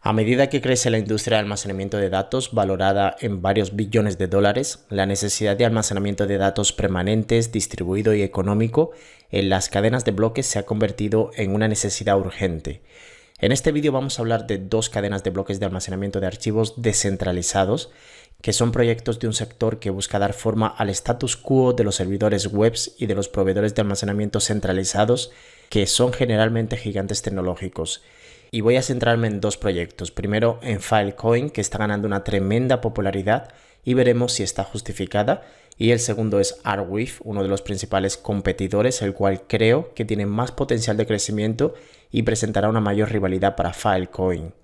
A medida que crece la industria de almacenamiento de datos, valorada en varios billones de dólares, la necesidad de almacenamiento de datos permanentes, distribuido y económico en las cadenas de bloques se ha convertido en una necesidad urgente. En este vídeo vamos a hablar de dos cadenas de bloques de almacenamiento de archivos descentralizados, que son proyectos de un sector que busca dar forma al status quo de los servidores webs y de los proveedores de almacenamiento centralizados, que son generalmente gigantes tecnológicos. Y voy a centrarme en dos proyectos. Primero en Filecoin, que está ganando una tremenda popularidad y veremos si está justificada. Y el segundo es Arweave, uno de los principales competidores, el cual creo que tiene más potencial de crecimiento y presentará una mayor rivalidad para Filecoin.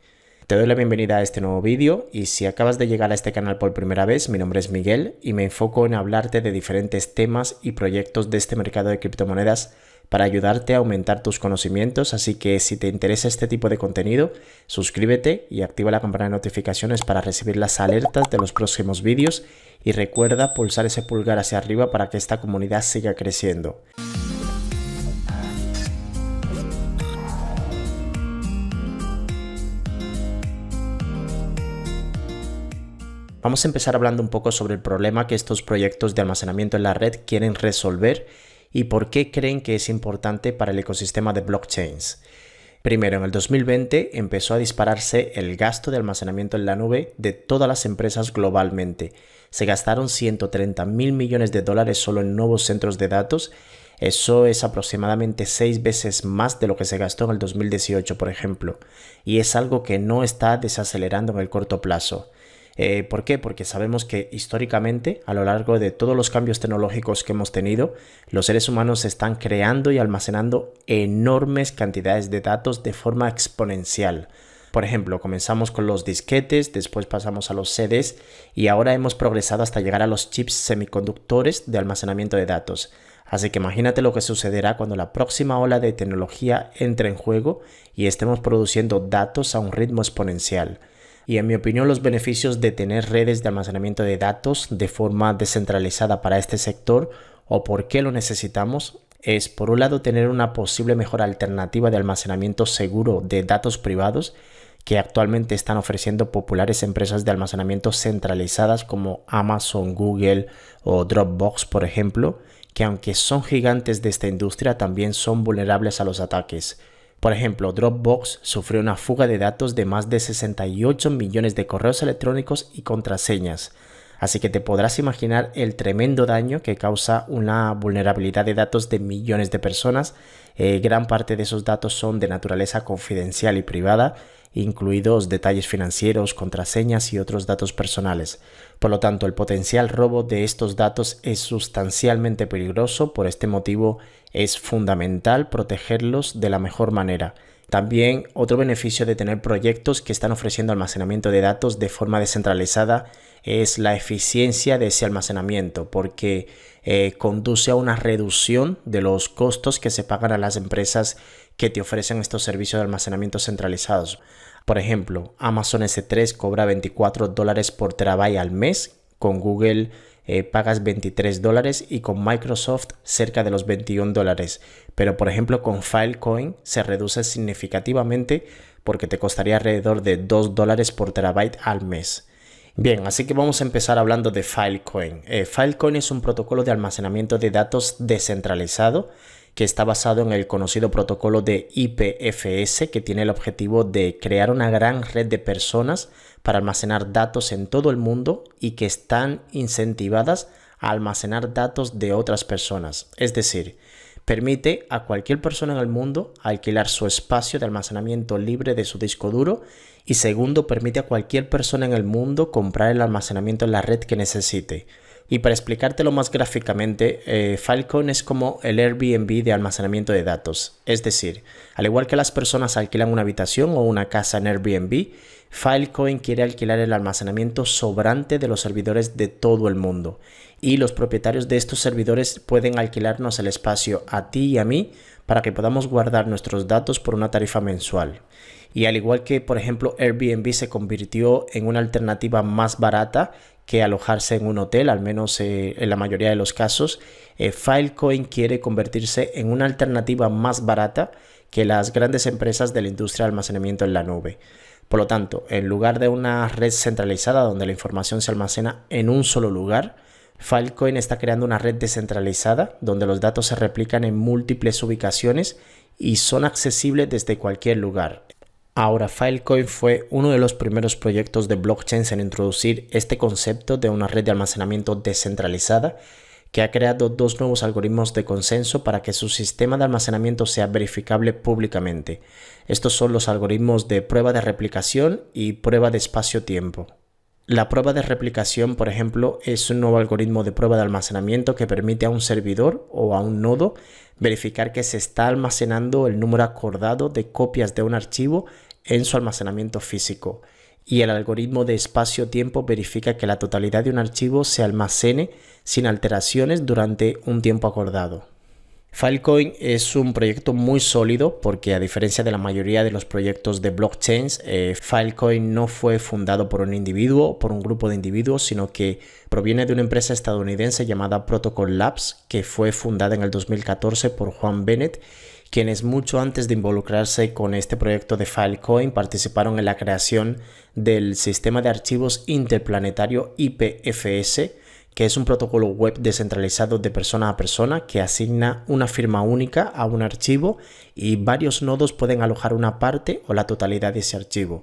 Te doy la bienvenida a este nuevo vídeo y si acabas de llegar a este canal por primera vez, mi nombre es Miguel y me enfoco en hablarte de diferentes temas y proyectos de este mercado de criptomonedas para ayudarte a aumentar tus conocimientos, así que si te interesa este tipo de contenido, suscríbete y activa la campana de notificaciones para recibir las alertas de los próximos vídeos y recuerda pulsar ese pulgar hacia arriba para que esta comunidad siga creciendo. Vamos a empezar hablando un poco sobre el problema que estos proyectos de almacenamiento en la red quieren resolver y por qué creen que es importante para el ecosistema de blockchains. Primero, en el 2020 empezó a dispararse el gasto de almacenamiento en la nube de todas las empresas globalmente. Se gastaron 130.000 millones de dólares solo en nuevos centros de datos. Eso es aproximadamente 6 veces más de lo que se gastó en el 2018, por ejemplo. Y es algo que no está desacelerando en el corto plazo. ¿Por qué? Porque sabemos que históricamente, a lo largo de todos los cambios tecnológicos que hemos tenido, los seres humanos están creando y almacenando enormes cantidades de datos de forma exponencial. Por ejemplo, comenzamos con los disquetes, después pasamos a los CDs y ahora hemos progresado hasta llegar a los chips semiconductores de almacenamiento de datos. Así que imagínate lo que sucederá cuando la próxima ola de tecnología entre en juego y estemos produciendo datos a un ritmo exponencial. Y en mi opinión, los beneficios de tener redes de almacenamiento de datos de forma descentralizada para este sector o por qué lo necesitamos es, por un lado, tener una posible mejor alternativa de almacenamiento seguro de datos privados que actualmente están ofreciendo populares empresas de almacenamiento centralizadas como Amazon, Google o Dropbox, por ejemplo, que aunque son gigantes de esta industria, también son vulnerables a los ataques. Por ejemplo, Dropbox sufrió una fuga de datos de más de 68 millones de correos electrónicos y contraseñas. Así que te podrás imaginar el tremendo daño que causa una vulnerabilidad de datos de millones de personas. Gran parte de esos datos son de naturaleza confidencial y privada, incluidos detalles financieros, contraseñas y otros datos personales. Por lo tanto, el potencial robo de estos datos es sustancialmente peligroso. Por este motivo, es fundamental protegerlos de la mejor manera. También otro beneficio de tener proyectos que están ofreciendo almacenamiento de datos de forma descentralizada es la eficiencia de ese almacenamiento, porque conduce a una reducción de los costos que se pagan a las empresas que te ofrecen estos servicios de almacenamiento centralizados. Por ejemplo, Amazon S3 cobra $24 por terabyte al mes, con Google pagas $23 y con Microsoft cerca de los $21. Pero por ejemplo con Filecoin se reduce significativamente porque te costaría alrededor de $2 por terabyte al mes. Bien, así que vamos a empezar hablando de Filecoin. Filecoin es un protocolo de almacenamiento de datos descentralizado que está basado en el conocido protocolo de IPFS, que tiene el objetivo de crear una gran red de personas para almacenar datos en todo el mundo y que están incentivadas a almacenar datos de otras personas. Es decir, permite a cualquier persona en el mundo alquilar su espacio de almacenamiento libre de su disco duro y segundo, permite a cualquier persona en el mundo comprar el almacenamiento en la red que necesite. Y para explicártelo más gráficamente, Filecoin es como el Airbnb de almacenamiento de datos. Es decir, al igual que las personas alquilan una habitación o una casa en Airbnb, Filecoin quiere alquilar el almacenamiento sobrante de los servidores de todo el mundo. Y los propietarios de estos servidores pueden alquilarnos el espacio a ti y a mí para que podamos guardar nuestros datos por una tarifa mensual. Y al igual que, por ejemplo, Airbnb se convirtió en una alternativa más barata que alojarse en un hotel, al menos en la mayoría de los casos, Filecoin quiere convertirse en una alternativa más barata que las grandes empresas de la industria de almacenamiento en la nube. Por lo tanto, en lugar de una red centralizada donde la información se almacena en un solo lugar, Filecoin está creando una red descentralizada donde los datos se replican en múltiples ubicaciones y son accesibles desde cualquier lugar. Ahora, Filecoin fue uno de los primeros proyectos de blockchains en introducir este concepto de una red de almacenamiento descentralizada, que ha creado dos nuevos algoritmos de consenso para que su sistema de almacenamiento sea verificable públicamente. Estos son los algoritmos de prueba de replicación y prueba de espacio-tiempo. La prueba de replicación, por ejemplo, es un nuevo algoritmo de prueba de almacenamiento que permite a un servidor o a un nodo verificar que se está almacenando el número acordado de copias de un archivo en su almacenamiento físico. Y el algoritmo de espacio-tiempo verifica que la totalidad de un archivo se almacene sin alteraciones durante un tiempo acordado. Filecoin es un proyecto muy sólido porque, a diferencia de la mayoría de los proyectos de blockchains, Filecoin no fue fundado por un individuo o por un grupo de individuos, sino que proviene de una empresa estadounidense llamada Protocol Labs, que fue fundada en el 2014 por Juan Bennett, quienes mucho antes de involucrarse con este proyecto de Filecoin participaron en la creación del sistema de archivos interplanetario IPFS, que es un protocolo web descentralizado de persona a persona que asigna una firma única a un archivo y varios nodos pueden alojar una parte o la totalidad de ese archivo.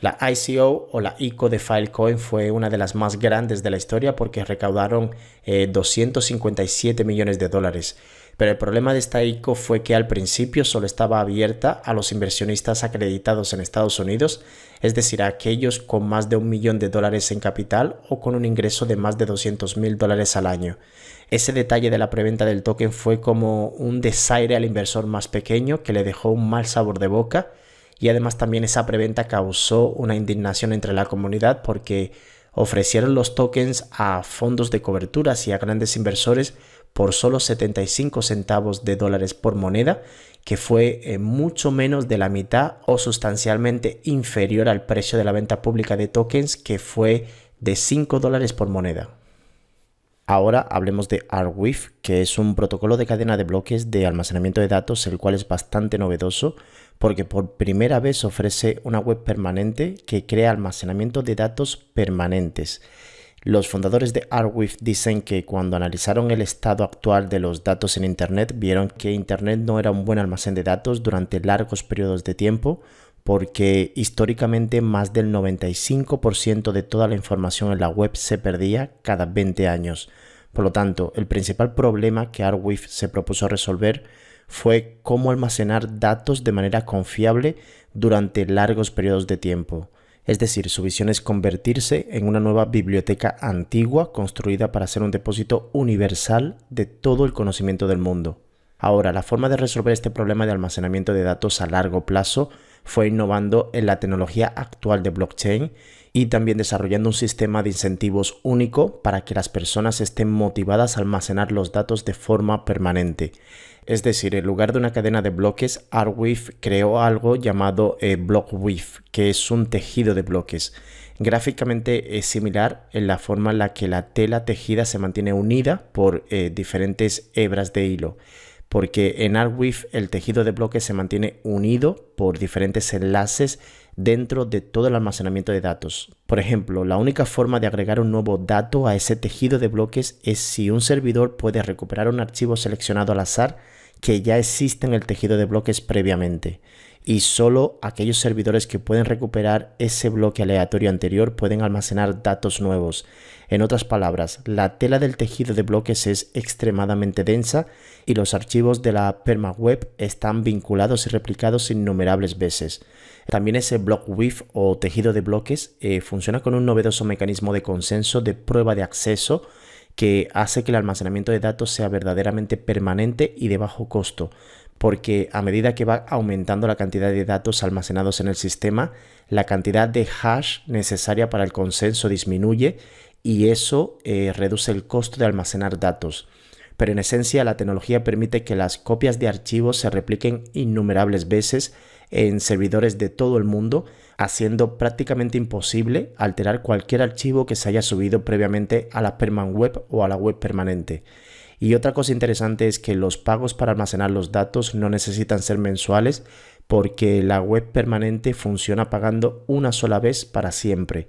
La ICO o la ICO de Filecoin fue una de las más grandes de la historia porque recaudaron 257 millones de dólares. Pero el problema de esta ICO fue que al principio solo estaba abierta a los inversionistas acreditados en Estados Unidos, es decir, a aquellos con más de $1 millón en capital o con un ingreso de más de $200,000 al año. Ese detalle de la preventa del token fue como un desaire al inversor más pequeño que le dejó un mal sabor de boca, y además también esa preventa causó una indignación entre la comunidad porque ofrecieron los tokens a fondos de coberturas y a grandes inversores por solo 75 centavos de dólares por moneda, que fue mucho menos de la mitad o sustancialmente inferior al precio de la venta pública de tokens, que fue de $5 por moneda. Ahora hablemos de Arweave, que es un protocolo de cadena de bloques de almacenamiento de datos, el cual es bastante novedoso porque por primera vez ofrece una web permanente que crea almacenamiento de datos permanentes. Los fundadores de Arweave dicen que cuando analizaron el estado actual de los datos en Internet, vieron que Internet no era un buen almacén de datos durante largos periodos de tiempo, porque históricamente más del 95% de toda la información en la web se perdía cada 20 años. Por lo tanto, el principal problema que Arweave se propuso resolver fue cómo almacenar datos de manera confiable durante largos periodos de tiempo. Es decir, su visión es convertirse en una nueva biblioteca antigua construida para ser un depósito universal de todo el conocimiento del mundo. Ahora, la forma de resolver este problema de almacenamiento de datos a largo plazo fue innovando en la tecnología actual de blockchain y también desarrollando un sistema de incentivos único para que las personas estén motivadas a almacenar los datos de forma permanente. Es decir, en lugar de una cadena de bloques, Arweave creó algo llamado Blockweave, que es un tejido de bloques. Gráficamente es similar en la forma en la que la tela tejida se mantiene unida por diferentes hebras de hilo, porque en Arweave el tejido de bloques se mantiene unido por diferentes enlaces dentro de todo el almacenamiento de datos. Por ejemplo, la única forma de agregar un nuevo dato a ese tejido de bloques es si un servidor puede recuperar un archivo seleccionado al azar que ya existe en el tejido de bloques previamente, y solo aquellos servidores que pueden recuperar ese bloque aleatorio anterior pueden almacenar datos nuevos. En otras palabras, la tela del tejido de bloques es extremadamente densa y los archivos de la permaweb están vinculados y replicados innumerables veces. También ese Blockweave o tejido de bloques funciona con un novedoso mecanismo de consenso de prueba de acceso que hace que el almacenamiento de datos sea verdaderamente permanente y de bajo costo, porque a medida que va aumentando la cantidad de datos almacenados en el sistema, la cantidad de hash necesaria para el consenso disminuye y eso reduce el costo de almacenar datos. Pero en esencia, la tecnología permite que las copias de archivos se repliquen innumerables veces en servidores de todo el mundo, haciendo prácticamente imposible alterar cualquier archivo que se haya subido previamente a la permanweb o a la web permanente. Y otra cosa interesante es que los pagos para almacenar los datos no necesitan ser mensuales, porque la web permanente funciona pagando una sola vez para siempre.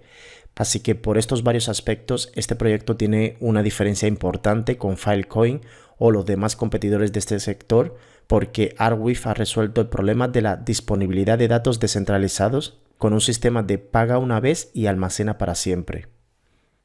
Así que por estos varios aspectos, este proyecto tiene una diferencia importante con Filecoin o los demás competidores de este sector, porque Arweave ha resuelto el problema de la disponibilidad de datos descentralizados con un sistema de paga una vez y almacena para siempre.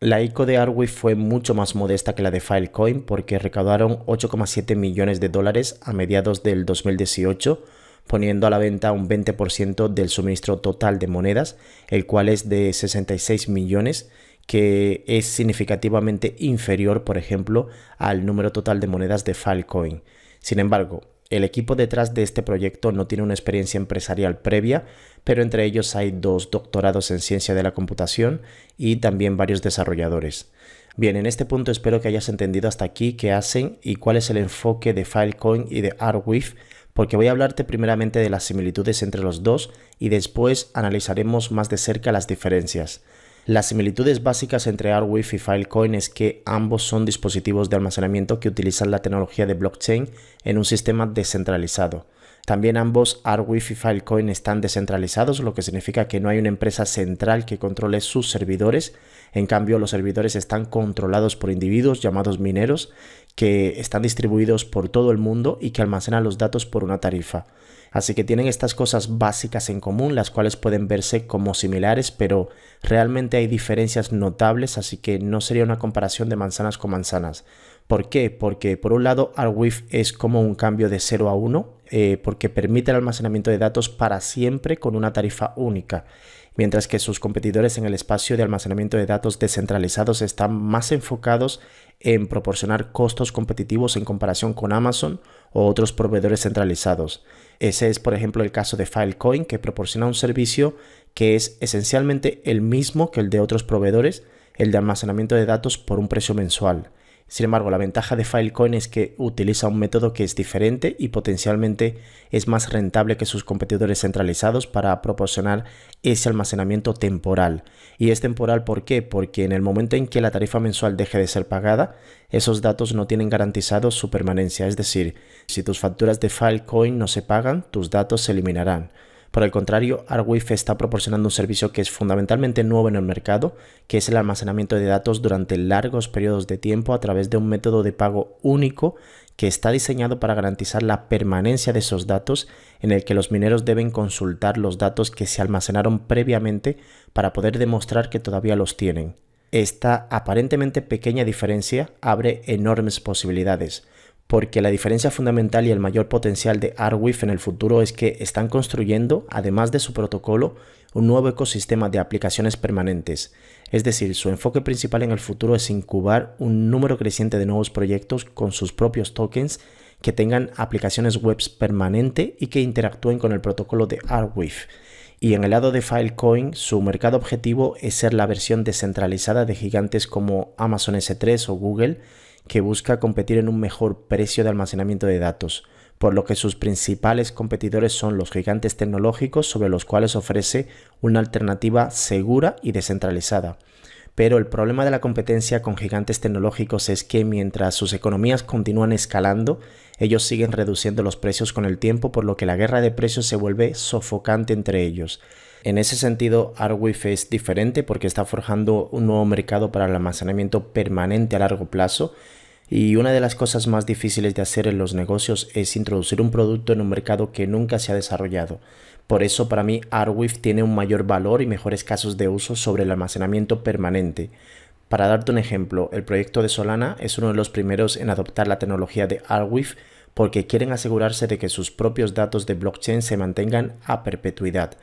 La ICO de Arweave fue mucho más modesta que la de Filecoin porque recaudaron 8,7 millones de dólares a mediados del 2018, poniendo a la venta un 20% del suministro total de monedas, el cual es de 66 millones, que es significativamente inferior, por ejemplo, al número total de monedas de Filecoin. Sin embargo, el equipo detrás de este proyecto no tiene una experiencia empresarial previa, pero entre ellos hay 2 doctorados en ciencia de la computación y también varios desarrolladores. Bien, en este punto espero que hayas entendido hasta aquí qué hacen y cuál es el enfoque de Filecoin y de Arweave, porque voy a hablarte primeramente de las similitudes entre los dos y después analizaremos más de cerca las diferencias. Las similitudes básicas entre Arweave y Filecoin es que ambos son dispositivos de almacenamiento que utilizan la tecnología de blockchain en un sistema descentralizado. También ambos, Arweave y Filecoin, están descentralizados, lo que significa que no hay una empresa central que controle sus servidores. En cambio, los servidores están controlados por individuos llamados mineros que están distribuidos por todo el mundo y que almacenan los datos por una tarifa. Así que tienen estas cosas básicas en común, las cuales pueden verse como similares, pero realmente hay diferencias notables, así que no sería una comparación de manzanas con manzanas. ¿Por qué? Porque por un lado Arweave es como un cambio de 0 a 1, porque permite el almacenamiento de datos para siempre con una tarifa única, mientras que sus competidores en el espacio de almacenamiento de datos descentralizados están más enfocados en proporcionar costos competitivos en comparación con Amazon o otros proveedores centralizados. Ese es, por ejemplo, el caso de Filecoin, que proporciona un servicio que es esencialmente el mismo que el de otros proveedores, el de almacenamiento de datos por un precio mensual. Sin embargo, la ventaja de Filecoin es que utiliza un método que es diferente y potencialmente es más rentable que sus competidores centralizados para proporcionar ese almacenamiento temporal. Y es temporal, ¿por qué? Porque en el momento en que la tarifa mensual deje de ser pagada, esos datos no tienen garantizado su permanencia. Es decir, si tus facturas de Filecoin no se pagan, tus datos se eliminarán. Por el contrario, Arweave está proporcionando un servicio que es fundamentalmente nuevo en el mercado, que es el almacenamiento de datos durante largos periodos de tiempo a través de un método de pago único que está diseñado para garantizar la permanencia de esos datos, en el que los mineros deben consultar los datos que se almacenaron previamente para poder demostrar que todavía los tienen. Esta aparentemente pequeña diferencia abre enormes posibilidades, porque la diferencia fundamental y el mayor potencial de Arweave en el futuro es que están construyendo, además de su protocolo, un nuevo ecosistema de aplicaciones permanentes. Es decir, su enfoque principal en el futuro es incubar un número creciente de nuevos proyectos con sus propios tokens que tengan aplicaciones web permanente y que interactúen con el protocolo de Arweave. Y en el lado de Filecoin, su mercado objetivo es ser la versión descentralizada de gigantes como Amazon S3 o Google, que busca competir en un mejor precio de almacenamiento de datos, por lo que sus principales competidores son los gigantes tecnológicos sobre los cuales ofrece una alternativa segura y descentralizada. Pero el problema de la competencia con gigantes tecnológicos es que mientras sus economías continúan escalando, ellos siguen reduciendo los precios con el tiempo, por lo que la guerra de precios se vuelve sofocante entre ellos. En ese sentido, Arweave es diferente porque está forjando un nuevo mercado para el almacenamiento permanente a largo plazo. Y una de las cosas más difíciles de hacer en los negocios es introducir un producto en un mercado que nunca se ha desarrollado. Por eso, para mí, Arweave tiene un mayor valor y mejores casos de uso sobre el almacenamiento permanente. Para darte un ejemplo, el proyecto de Solana es uno de los primeros en adoptar la tecnología de Arweave porque quieren asegurarse de que sus propios datos de blockchain se mantengan a perpetuidad.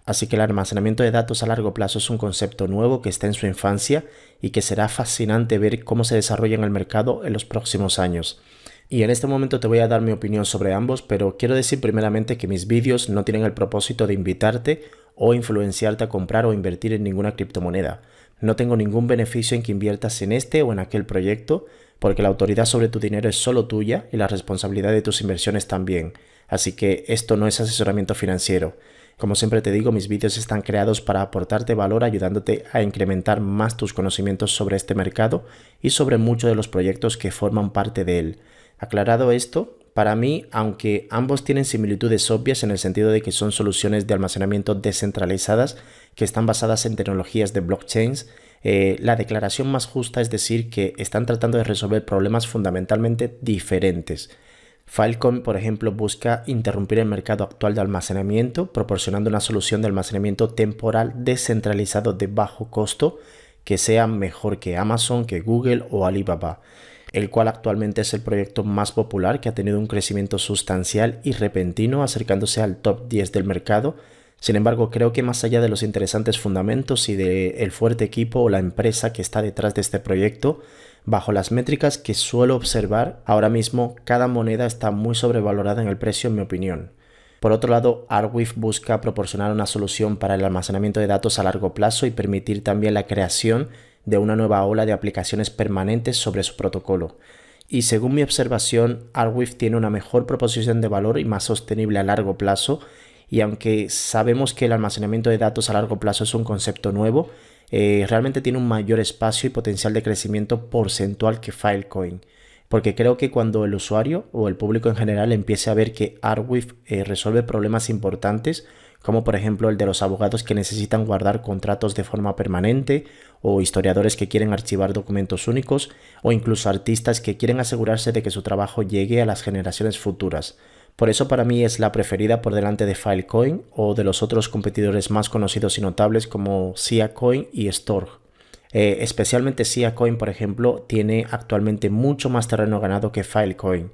Así que el almacenamiento de datos a largo plazo es un concepto nuevo que está en su infancia y que será fascinante ver cómo se desarrolla en el mercado en los próximos años. Y en este momento te voy a dar mi opinión sobre ambos, pero quiero decir primeramente que mis vídeos no tienen el propósito de invitarte o influenciarte a comprar o invertir en ninguna criptomoneda. No tengo ningún beneficio en que inviertas en este o en aquel proyecto, porque la autoridad sobre tu dinero es solo tuya y la responsabilidad de tus inversiones también. Así que esto no es asesoramiento financiero. Como siempre te digo, mis vídeos están creados para aportarte valor, ayudándote a incrementar más tus conocimientos sobre este mercado y sobre muchos de los proyectos que forman parte de él. Aclarado esto, Para mí, aunque ambos tienen similitudes obvias en el sentido de que son soluciones de almacenamiento descentralizadas que están basadas en tecnologías de blockchains, la declaración más justa es decir que están tratando de resolver problemas fundamentalmente diferentes. Filecoin, por ejemplo, busca interrumpir el mercado actual de almacenamiento, proporcionando una solución de almacenamiento temporal descentralizado de bajo costo que sea mejor que Amazon, que Google o Alibaba, el cual actualmente es el proyecto más popular que ha tenido un crecimiento sustancial y repentino, acercándose al top 10 del mercado. Sin embargo, creo que más allá de los interesantes fundamentos y del fuerte equipo o la empresa que está detrás de este proyecto, bajo las métricas que suelo observar, ahora mismo cada moneda está muy sobrevalorada en el precio, en mi opinión. Por otro lado, Arweave busca proporcionar una solución para el almacenamiento de datos a largo plazo y permitir también la creación de una nueva ola de aplicaciones permanentes sobre su protocolo. Y según mi observación, Arweave tiene una mejor proposición de valor y más sostenible a largo plazo, y aunque sabemos que el almacenamiento de datos a largo plazo es un concepto nuevo, realmente tiene un mayor espacio y potencial de crecimiento porcentual que Filecoin. Porque creo que cuando el usuario o el público en general empiece a ver que Arweave resuelve problemas importantes, como por ejemplo el de los abogados que necesitan guardar contratos de forma permanente, o historiadores que quieren archivar documentos únicos, o incluso artistas que quieren asegurarse de que su trabajo llegue a las generaciones futuras. Por eso para mí es la preferida por delante de Filecoin o de los otros competidores más conocidos y notables como Siacoin y Storj. Especialmente Siacoin, por ejemplo, tiene actualmente mucho más terreno ganado que Filecoin.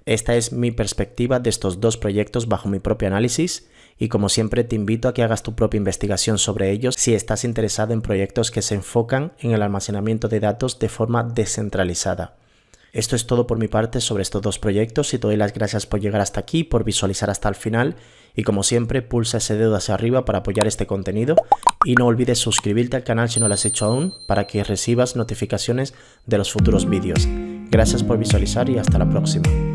Esta es mi perspectiva de estos dos proyectos bajo mi propio análisis, y como siempre te invito a que hagas tu propia investigación sobre ellos si estás interesado en proyectos que se enfocan en el almacenamiento de datos de forma descentralizada. Esto es todo por mi parte sobre estos dos proyectos y te doy las gracias por llegar hasta aquí, por visualizar hasta el final, y como siempre pulsa ese dedo hacia arriba para apoyar este contenido y no olvides suscribirte al canal si no lo has hecho aún para que recibas notificaciones de los futuros vídeos. Gracias por visualizar y hasta la próxima.